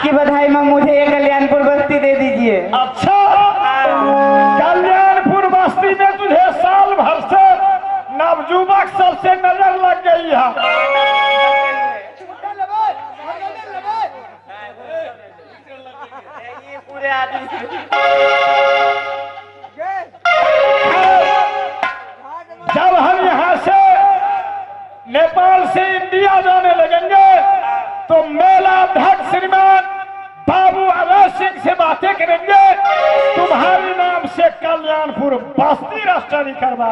आपकी बधाई में मुझे ये कल्याणपुर बस्ती दे दीजिए। अच्छा, कल्याणपुर बस्ती में तुझे साल भर से नवजुवक सबसे नजर लग गई है। पूरे आदमी जब हम यहाँ से नेपाल से इंडिया जाने लगेंगे तो मेला अध्यक्ष श्रीमान बाबू अवय सिंह से बातें करेंगे, तुम्हारे नाम से कल्याणपुर बस्ती रजिस्ट्री करवा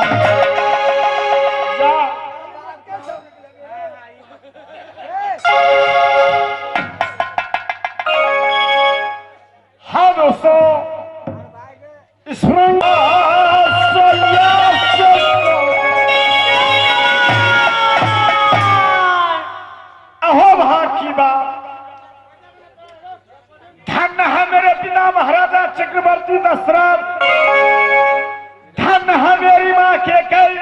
हाँ दोस्तों, स्मरण अहो भाग की बात, धन है मेरे पिता महाराजा चक्रवर्ती दशरथ, धन है मेरी माँ के कई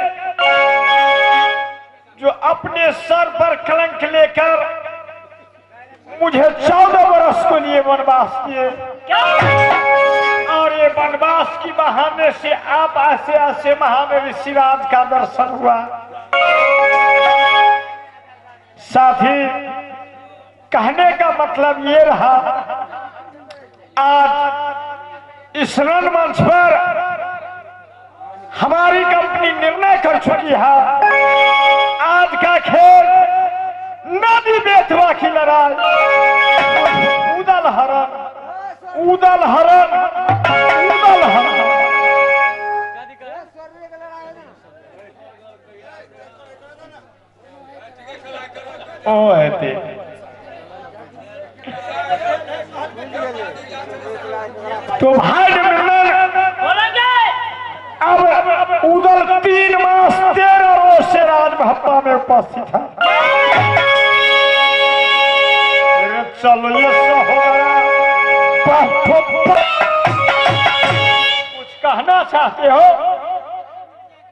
जो अपने सर पर कलंक लेकर मुझे 14 वर्ष के लिए वनवास किए, और ये वनवास की बहाने से आप ऐसे ऐसे महान ऋषिराज का दर्शन हुआ। साथ ही कहने का मतलब ये रहा, आज इस रण मंच पर हमारी कंपनी निर्णय कर चुकी है, आज का खेल नदी बेतवा की लड़ाई, उदल हरण उदल हरण उदल हरण। ओ है तो भाई अब उदल 3 मास 13 रोज से राजभप्पा में उपस्थित है। चलो ये कुछ कहना चाहते हो?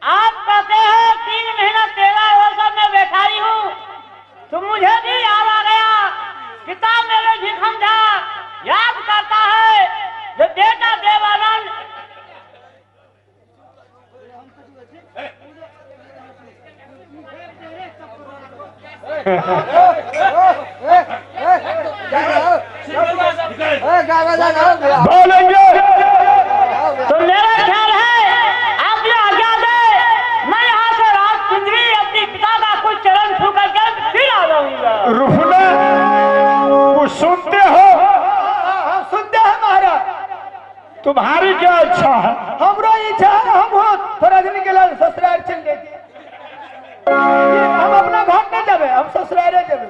आप कहते हो 3 महीना 13 वर्ष में बेकारी हूँ, तो मुझे भी याद आ गया, पिता मेरे भिखम था, याद करता है जो बेटा देवानंद बोलेंगे तो मेरा ख्याल है आप जो आज्ञा दे, मैं यहाँ से राज कुंजरी अपनी पिता का कुछ चरण छू करके फिर आ जाऊंगा। रुफना कुछ सुनते हो? सुनते हैं महाराज। तुम्हारी क्या इच्छा है? हमरो इच्छा है हम थोड़ा दिन के लिए ससुराल चल जाते, हम अपना घर नहीं जाबे, हम ससुराल जाबे।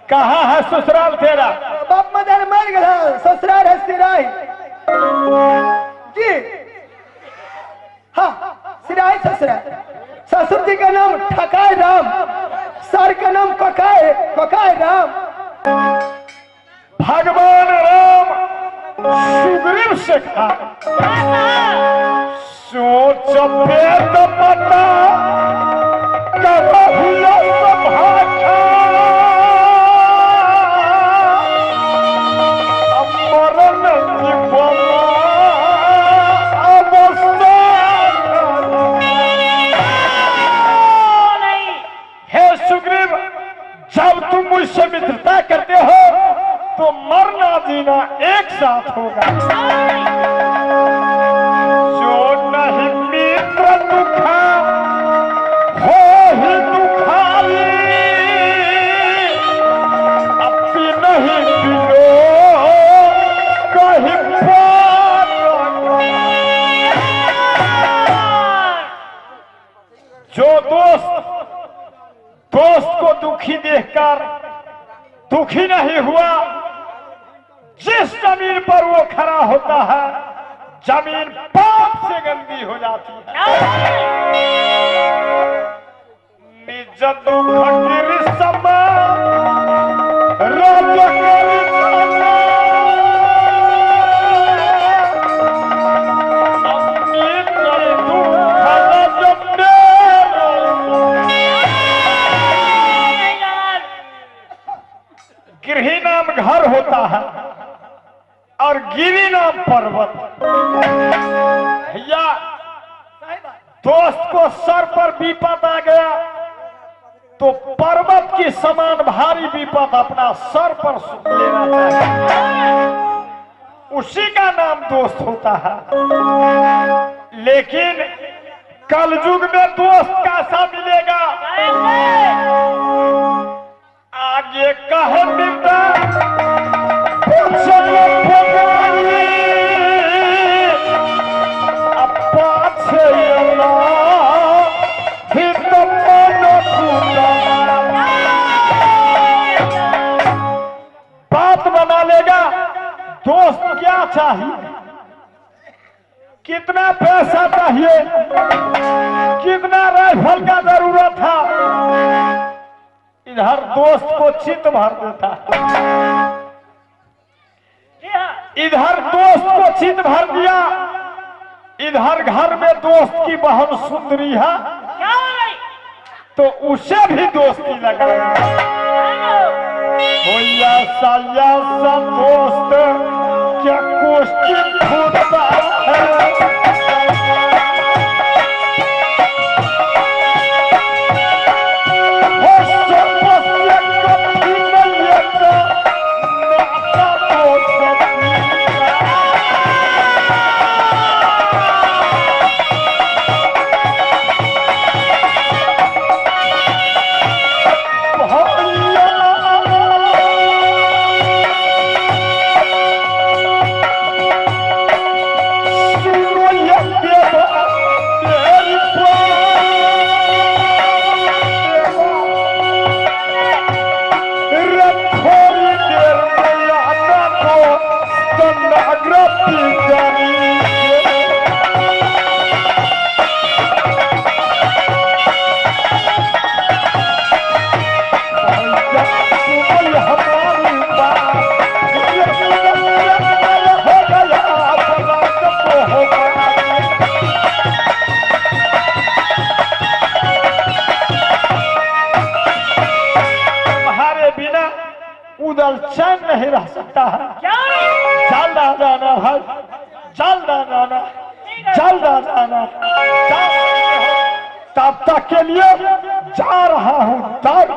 कहाँ है ससुराल तेरा? बाप मदर मर गया, ससुराल है सिराही जी। हाँ सिराही ससुराल। ससुर जी का नाम ठकाय राम, सर का नाम ककाय राम। भगवान राम सुग्रीव से कहा, सोच वेद पता जब तुम मुझसे मित्रता करते हो तो मरना जीना एक साथ होगा। जो नहीं मित्र दुखा हो ही दुखाई, अपनी नहीं पिलो कहीं जो दोस्त को दुखी देखकर दुखी नहीं हुआ, जिस जमीन पर वो खड़ा होता है जमीन पाप से गंदी हो जाती है। निज दुख गिर समा गृही नाम घर होता है, और गिरी नाम पर्वत। भैया दोस्त को सर पर विपद आ गया तो पर्वत की समान भारी विपद अपना सर पर लेना चाहिए, उसी का नाम दोस्त होता है। लेकिन कलयुग में दोस्त कैसा मिलेगा, आगे कहे मिलता बात बना लेगा। दोस्त क्या चाहिए, कितना पैसा चाहिए, कितना राइफल का जरूरत था, इधर दोस्त को चित भर देता, इधर दोस्त को चित भर दिया, इधर घर में दोस्त की बहन सुंदरी है तो उसे भी दोस्ती लगाएगा। भैया साया सा दोस्त क्या कोष्ठी फूटता है, उदल चैन नहीं रह सकता है। जल्दा जाना है, जल्दा जाना, जल्दा जाना, तब तक के लिए जा रहा हूँ तब।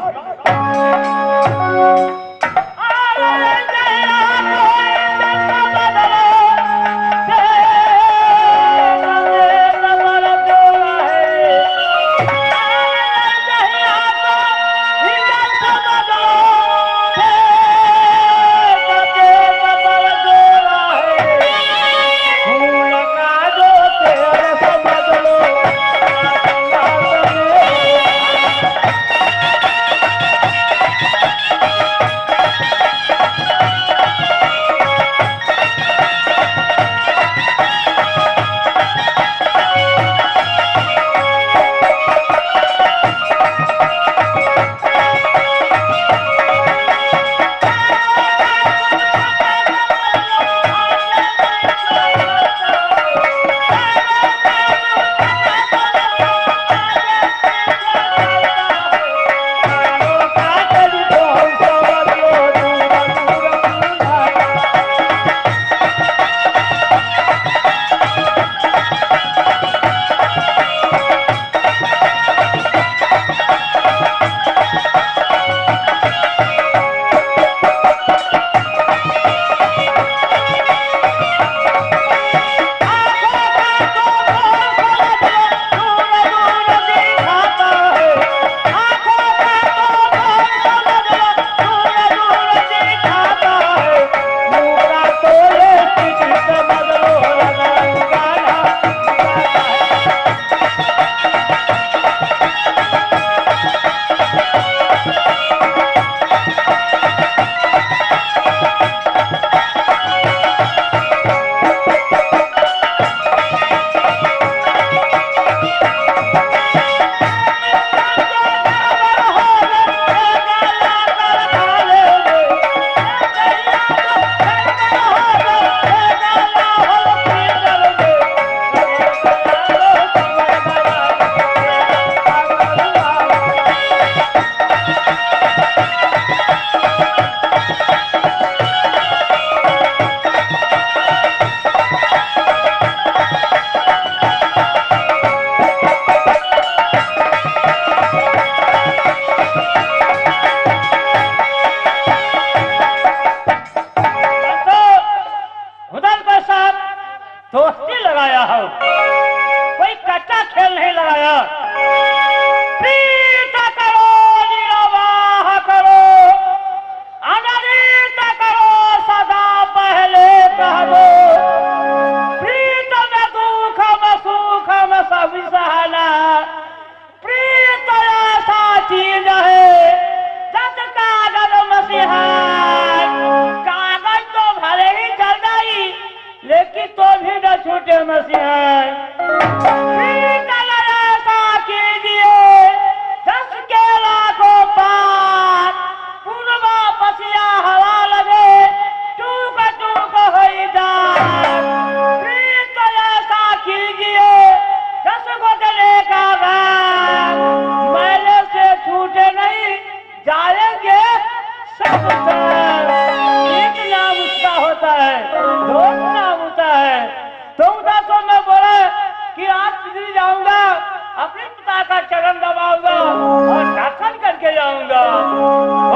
और दर्शन करके जाऊंगा।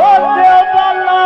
ओ देवला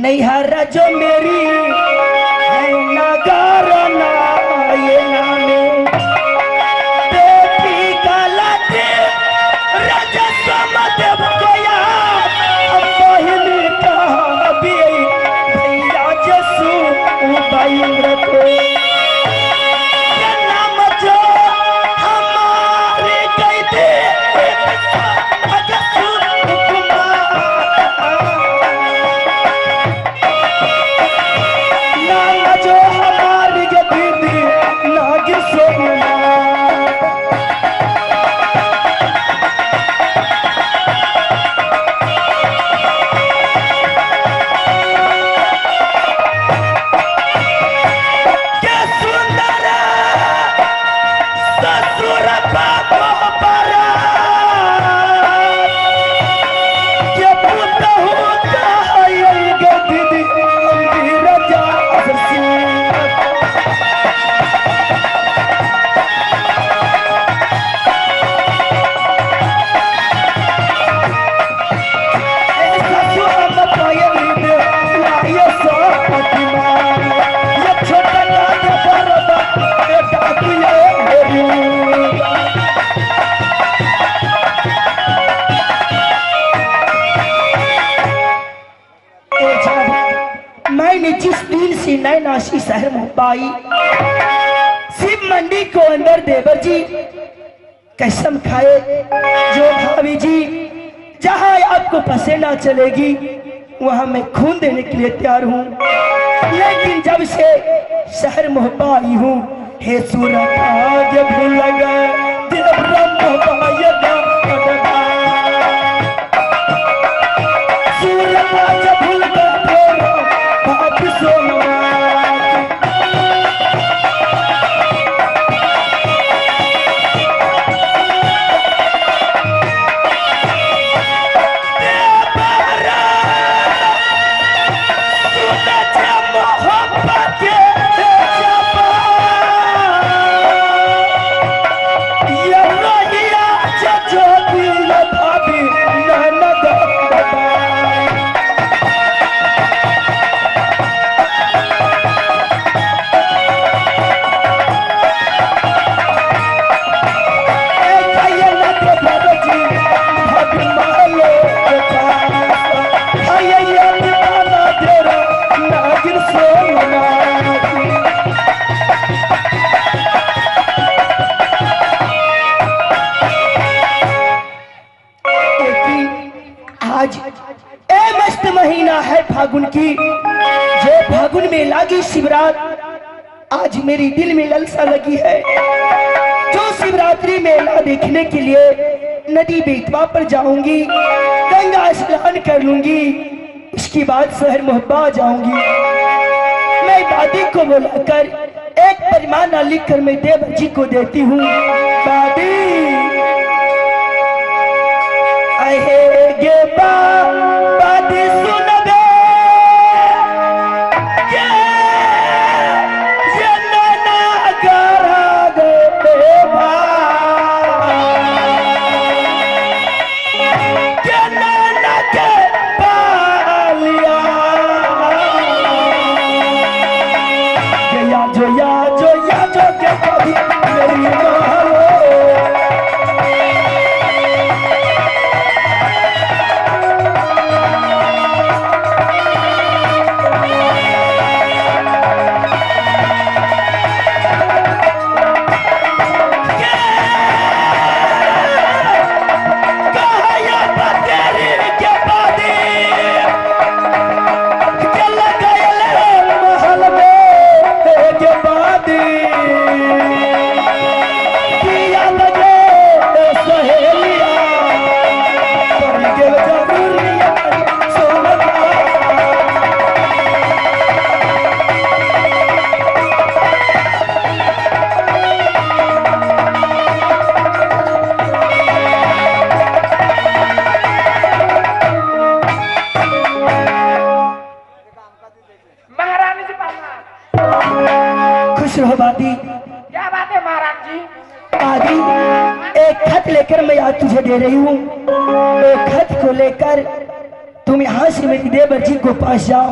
नैहरा जो मेरी है नगारा ना ये नामे बेटी का लाटे राजा समदेव कोया अब बहिनी का अभी भैया जसू भाई रखो ये नाम जो हमारे कई दे नैनाशी शहर मुंबई शिव मंडी को अंदर देवर जी कसम खाए जो भाभी जी जहां आपको पसीना चलेगी वहां मैं खून देने के लिए तैयार हूं, लेकिन जब से शहर मुंबई हूं हे सूरत आज भी लगा दिल ब्रह्म फागुन की, जो फागुन में लागी शिवरात, आज मेरी दिल में ललसा लगी है। जो शिवरात्रि मेला देखने के लिए नदी बेतवा पर जाऊंगी, गंगा स्नान कर लूंगी, उसके बाद शहर मोहब्बा जाऊंगी। मैं दादी को बुलाकर एक परिमाना लिख कर मैं देवर जी को देती हूँ। दादी गे दादी सुन दे ये नैना गरा गे के नैना के पालिया जो के कभी मेरी मारो महारानी जी पास। खुश रहो दादी। क्या बात है महाराज जी? दादी एक खत लेकर मैं आज तुझे दे रही हूँ। एक खत को लेकर तुम यहाँ से मेरी देवर जी को पास जाओ।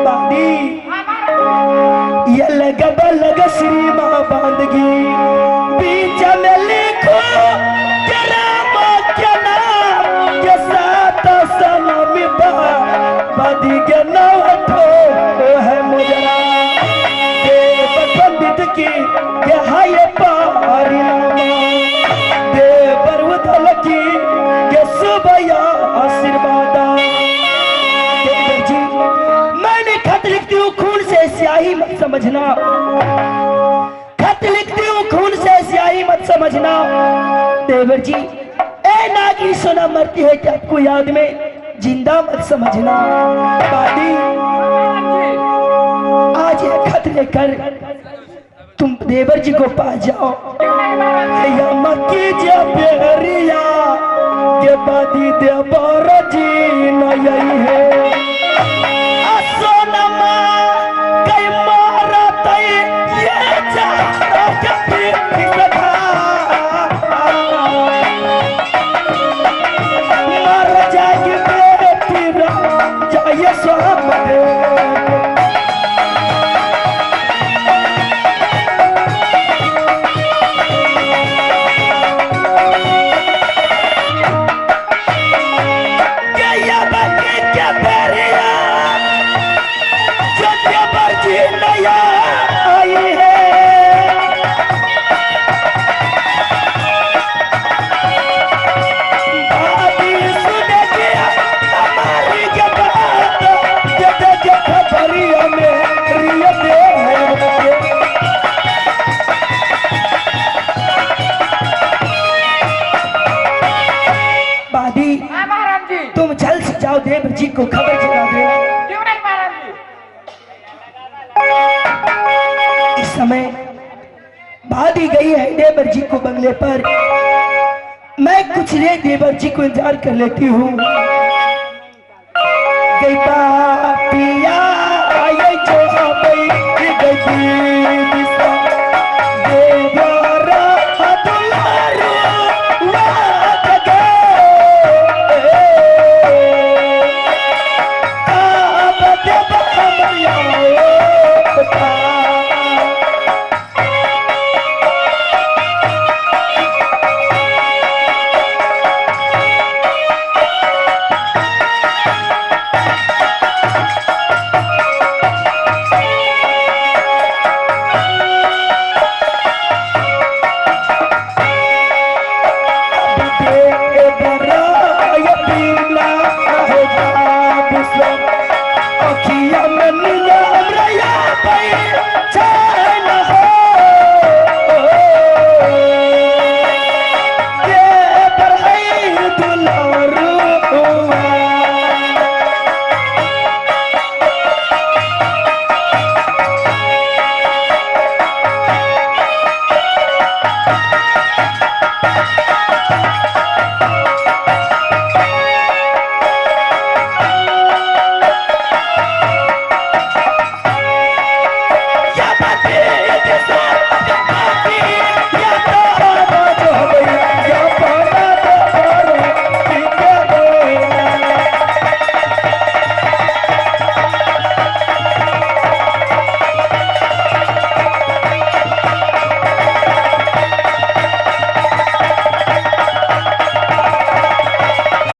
दादी ये लग श्री माँ बांधगी बीच में लिखो के राम के नाम के साथ सनम बादी के नाम है मुजरा पंडित की हाय पारिनामा देवर उदल की के सुबह आशीर्वाद। जी मैंने खत लिखती हूँ खून से स्याही मत समझना, खत लिखती हूँ खून से स्याही मत समझना। देवर जी ए नागी सोना मरती है कि आपको याद में जिंदा मत समझना। दादी आज ये खत लेकर तुम देवर जी को पास जाओ। या मक्की जे बेरिया के बादी देवर जी नहीं है सोनमा कई मारत ये चारों के पिता मर जाएगी बेटी जाइए स्वागत। तुम जल्द से जाओ देवर जी को खबर सुना दे। क्यों नहीं महाराज जी? इस समय भाभी गई है देवर जी को बंगले पर। मैं कुछ देर देवर जी को इंतजार कर लेती हूँ। गई